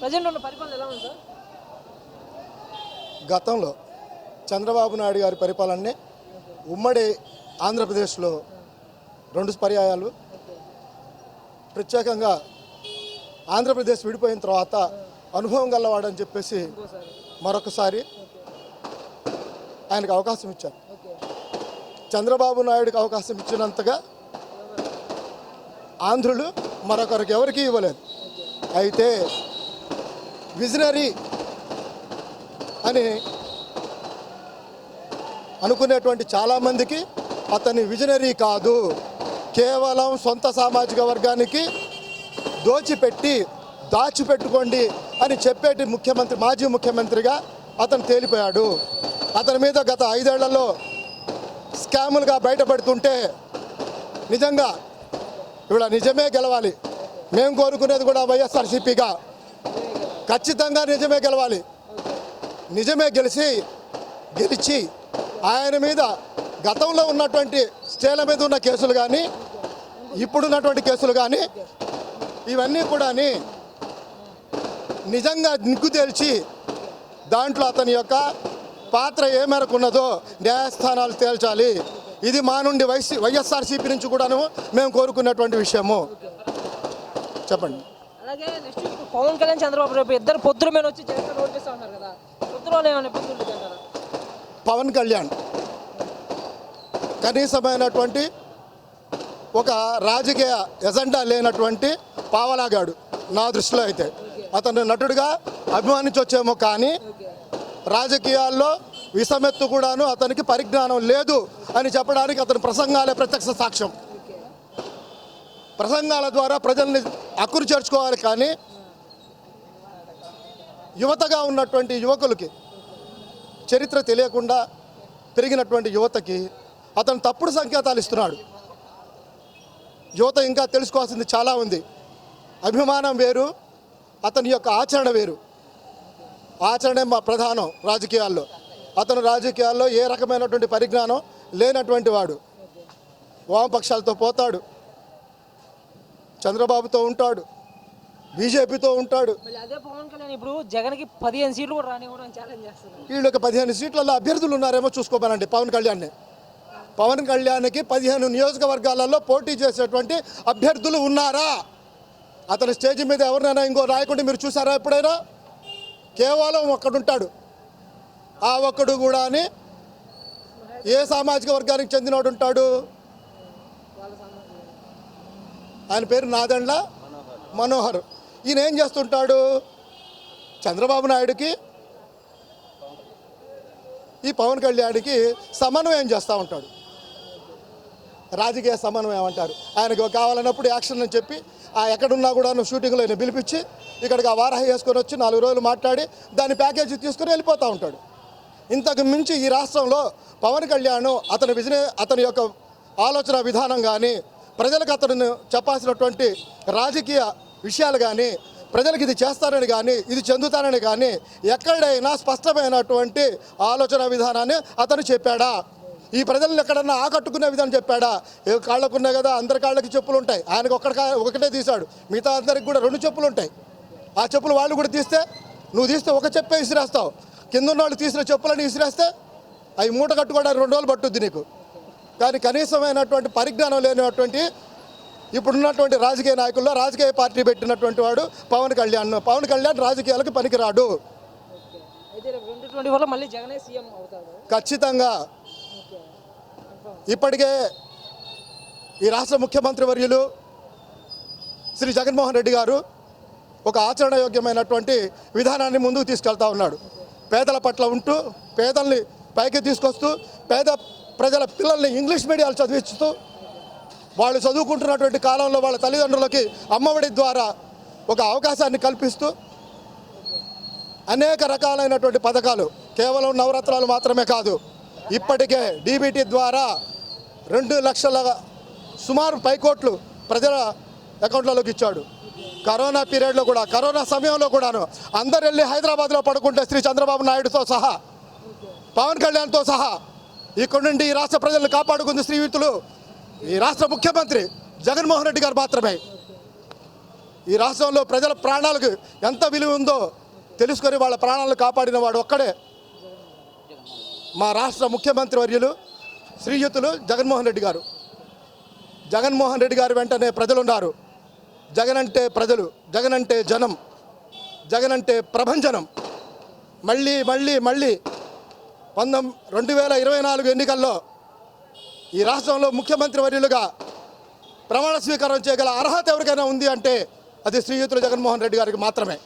Present ఉన్న పరిపాలన ఎలా ఉంది సార్? గతంలో చంద్రబాబు నాయుడు గారి పరిపాలననే ఉమ్మడి ఆంధ్రప్రదేశ్లో 2 పర్యాయాలు, ప్రత్యేకంగా ఆంధ్రప్రదేశ్ విడిపోయిన తర్వాత అనుభవం గలవాడని చెప్పేసి మరొకసారి ఆయనకు అవకాశం ఇచ్చారు. చంద్రబాబు నాయుడుకి అవకాశం ఇచ్చినంతగా ఆంధ్రులు మరొకరికి ఎవరికీ ఇవ్వలేదు. అయితే విజనరీ అని అనుకునేటువంటి చాలామందికి అతని విజనరీ కాదు, కేవలం సొంత సామాజిక వర్గానికి దాచిపెట్టుకోండి అని చెప్పేటి మాజీ ముఖ్యమంత్రిగా అతను తేలిపోయాడు. అతని మీద గత 5 ఏళ్లలో స్కాములుగా బయటపడుతుంటే నిజంగా ఇవాళ నిజమే గెలవాలి. మేము కోరుకునేది కూడా వైఎస్ఆర్సీపీగా ఖచ్చితంగా నిజమే గెలవాలి. నిజమే గెలిచి ఆయన మీద గతంలో ఉన్నటువంటి స్టేల మీద ఉన్న కేసులు కానీ ఇప్పుడున్నటువంటి కేసులు కానీ ఇవన్నీ కూడా నిజంగా నిగ్గు తేల్చి దాంట్లో అతని యొక్క పాత్ర ఏ మేరకు ఉన్నదో న్యాయస్థానాలు తేల్చాలి. ఇది మా నుండి వైఎస్ఆర్సీపీ నుంచి కూడాను మేము కోరుకున్నటువంటి విషయము. చెప్పండి. అలాగే నెక్స్ట్ పవన్ కళ్యాణ్, చంద్రబాబు రేపు ఇద్దరు పొత్తుల మీద వచ్చి జగన్ ఓటేస్తా ఉన్నారు కదా, పొత్తులో ఏమైనా ఇబ్బంది ఉంటుంది అంటారా? పవన్ కళ్యాణ్ కనీసమైనటువంటి ఒక రాజకీయ ఎజెండా లేనటువంటి పావలాగాడు నా దృష్టిలో. అయితే అతను నటుడిగా అభిమానించవచ్చేమో కానీ రాజకీయాల్లో విషమెత్తు కూడాను అతనికి పరిజ్ఞానం లేదు అని చెప్పడానికి అతని ప్రసంగాలే ప్రత్యక్ష సాక్ష్యం. ప్రసంగాల ద్వారా ప్రజల్ని అక్కురు చేర్చుకోవాలి కానీ యువతగా ఉన్నటువంటి యువకులకి, చరిత్ర తెలియకుండా పెరిగినటువంటి యువతకి అతను తప్పుడు సంకేతాలు ఇస్తున్నాడు. యువత ఇంకా తెలుసుకోవాల్సింది చాలా ఉంది. అభిమానం వేరు, అతని యొక్క ఆచరణ వేరు. ఆచరణే మా ప్రధానం రాజకీయాల్లో. అతను రాజకీయాల్లో ఏ రకమైనటువంటి పరిజ్ఞానం లేనటువంటి వాడు. వామపక్షాలతో పోతాడు, చంద్రబాబుతో ఉంటాడు, బీజేపీతో ఉంటాడు. అదే పవన్ కళ్యాణ్ ఇప్పుడు జగన్కి 15 సీట్లు కూడా రానివ్వడం ఛాలెంజ్ చేస్తున్నారు. వీళ్ళకి 15 సీట్లలో అభ్యర్థులు ఉన్నారేమో చూసుకోమనండి. పవన్ కళ్యాణ్కి 15 నియోజకవర్గాలలో పోటీ చేసేటువంటి అభ్యర్థులు ఉన్నారా? అతని స్టేజ్ మీద ఎవరినైనా ఇంకో రాయకుండా మీరు చూసారా ఎప్పుడైనా? కేవలం ఒక్కడుంటాడు. ఆ ఒక్కడు కూడా ఏ సామాజిక వర్గానికి చెందినవాడు ఉంటాడు? ఆయన పేరు నాదెండ్ల మనోహర్. ఈయన ఏం చేస్తుంటాడు? చంద్రబాబు నాయుడుకి ఈ పవన్ కళ్యాణ్కి సమన్వయం చేస్తూ ఉంటాడు. రాజకీయ సమన్వయం అంటారు. ఆయనకు కావాలన్నప్పుడు యాక్షన్ అని చెప్పి ఎక్కడున్నా కూడా షూటింగ్లో ఆయన పిలిపించి ఇక్కడికి ఆ వారాహి వేసుకొని వచ్చి 4 రోజులు మాట్లాడి దాని ప్యాకేజీ తీసుకొని వెళ్ళిపోతూ ఉంటాడు. ఇంతకు మించి ఈ రాష్ట్రంలో పవన్ కళ్యాణ్ అతని యొక్క ఆలోచన విధానం కానీ, ప్రజలకు అతను చెప్పాల్సినటువంటి రాజకీయ విషయాలు కానీ, ప్రజలకు ఇది చేస్తారని కానీ, ఇది చెందుతారని కానీ ఎక్కడైనా స్పష్టమైనటువంటి ఆలోచన విధానాన్ని అతను చెప్పాడా? ఈ ప్రజలను ఎక్కడన్నా ఆకట్టుకునే విధానం చెప్పాడా? కాళ్ళకున్నాయి కదా, అందరి కాళ్ళకి చెప్పులు ఉంటాయి. ఆయనకు ఒకటే తీశాడు, మిగతా అందరికి కూడా 2 చెప్పులు ఉంటాయి. ఆ చెప్పులు వాళ్ళు కూడా తీస్తే, నువ్వు తీస్తే ఒక చెప్పే విసిరేస్తావు, కింద ఉన్న వాళ్ళు తీసిన చెప్పులని విసిరేస్తే అవి మూట కట్టుకోవడానికి 2 రోజులు పట్టుద్ది నీకు. కానీ కనీసమైనటువంటి పరిజ్ఞానం లేనటువంటి ఇప్పుడున్నటువంటి రాజకీయ నాయకుల్లో రాజకీయ పార్టీ పెట్టినటువంటి వాడు పవన్ కళ్యాణ్ రాజకీయాలకు పనికిరాడు. ఖచ్చితంగా ఇప్పటికే ఈ రాష్ట్ర ముఖ్యమంత్రి వర్యులు శ్రీ జగన్మోహన్ రెడ్డి గారు ఒక ఆచరణయోగ్యమైనటువంటి విధానాన్ని ముందుకు తీసుకెళ్తా ఉన్నాడు. పేదల పట్ల ఉంటూ, పేదల్ని పైకి తీసుకొస్తూ, పేద ప్రజల పిల్లల్ని ఇంగ్లీష్ మీడియాలు చదివిస్తూ, వాళ్ళు చదువుకుంటున్నటువంటి కాలంలో వాళ్ళ తల్లిదండ్రులకి అమ్మఒడి ద్వారా ఒక అవకాశాన్ని కల్పిస్తూ అనేక రకాలైనటువంటి పథకాలు, కేవలం నవరత్నాలు మాత్రమే కాదు, ఇప్పటికే డీబీటీ ద్వారా 2 లక్షల సుమారు పైకోట్లు ప్రజల అకౌంట్లలోకి ఇచ్చాడు. కరోనా పీరియడ్లో కూడా, కరోనా సమయంలో కూడాను అందరు వెళ్ళి హైదరాబాద్లో పడుకుంటే శ్రీ చంద్రబాబు నాయుడుతో సహా, పవన్ కళ్యాణ్తో సహా ఇక్కడ నుండి ఈ రాష్ట్ర ప్రజలను కాపాడుకుంది శ్రీయుతులు ఈ రాష్ట్ర ముఖ్యమంత్రి జగన్మోహన్ రెడ్డి గారు మాత్రమే. ఈ రాష్ట్రంలో ప్రజల ప్రాణాలకు ఎంత విలువ ఉందో తెలుసుకొని వాళ్ళ ప్రాణాలను కాపాడిన వాడు ఒక్కడే మా రాష్ట్ర ముఖ్యమంత్రి వర్యులు శ్రీయుతులు జగన్మోహన్ రెడ్డి గారు. జగన్మోహన్ రెడ్డి గారు వెంటనే ప్రజలు ఉన్నారు. జగన్ అంటే ప్రజలు, జగన్ అంటే జనం, జగన్ అంటే ప్రభంజనం. మళ్ళీ మళ్ళీ మళ్ళీ 2024 ఎన్నికల్లో ఈ రాష్ట్రంలో ముఖ్యమంత్రి వర్యులుగా ప్రమాణ స్వీకారం చేయగల అర్హత ఎవరికైనా ఉంది అంటే అది శ్రీయుతులు జగన్మోహన్ రెడ్డి గారికి మాత్రమే.